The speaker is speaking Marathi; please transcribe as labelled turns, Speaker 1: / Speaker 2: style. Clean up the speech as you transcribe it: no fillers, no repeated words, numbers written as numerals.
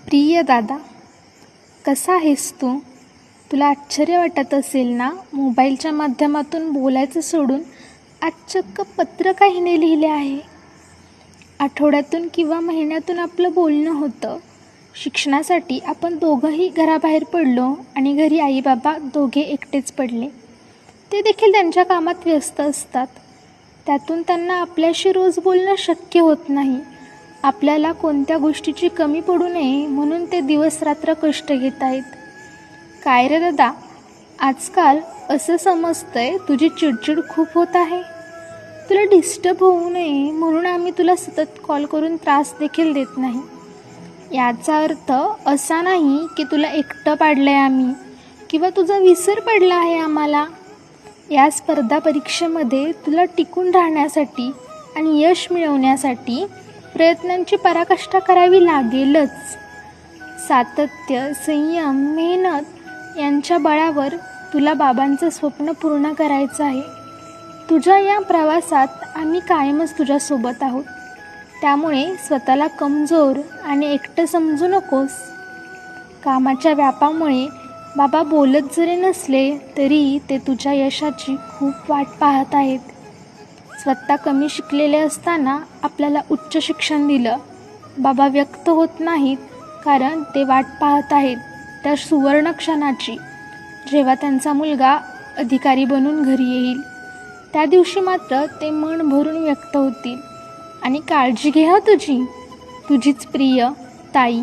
Speaker 1: प्रिय दादा, कसा आहेस तू? तुला आश्चर्य वाटत असेल ना, मोबाईलच्या माध्यमातून बोलायचं सोडून आज चक्क पत्र काहीने लिहिले आहे. आठवड्यातून किंवा महिन्यातून आपलं बोलणं होतं. शिक्षणासाठी आपण दोघंही घराबाहेर पडलो आणि घरी आई बाबा दोघे एकटेच पडले. ते देखील त्यांच्या कामात व्यस्त असतात. त्यातून त्यांना आपल्याशी रोज बोलणं शक्य होत नाही. आपल्याला कोणत्या गोष्टीची कमी पडू नये म्हणून ते दिवस रात्र कष्ट घेत आहेत. काय रे दादा, आजकाल असं समजतंय तुझी चिडचिड खूप होत आहे. तुला डिस्टर्ब होऊ नये म्हणून आम्ही तुला सतत कॉल करून त्रास देखील देत नाही. याचा अर्थ असा नाही की तुला एकटं पाडलं आहे आम्ही किंवा तुझा विसर पडला आहे आम्हाला. या स्पर्धा परीक्षेमध्ये तुला टिकून राहण्यासाठी आणि यश मिळवण्यासाठी प्रयत्नांची पराकाष्ठा करावी लागेलच. सातत्य, संयम, मेहनत यांच्या बळावर तुला बाबांचं स्वप्न पूर्ण करायचं आहे. तुझ्या या प्रवासात आम्ही कायमच तुझ्यासोबत आहोत. त्यामुळे स्वतःला कमजोर आणि एकटं समजू नकोस. कामाच्या व्यापामुळे बाबा बोलत जरी नसले तरी ते तुझ्या यशाची खूप वाट पाहत आहेत. स्वतः कमी शिकलेले असताना आपल्याला उच्च शिक्षण दिलं. बाबा व्यक्त होत नाहीत कारण ते वाट पाहत आहेत त्या सुवर्ण क्षणाची, जेव्हा त्यांचा मुलगा अधिकारी बनून घरी येईल. त्या दिवशी मात्र ते मन भरून व्यक्त होतील. आणि काळजी घे तुझीच प्रिय ताई.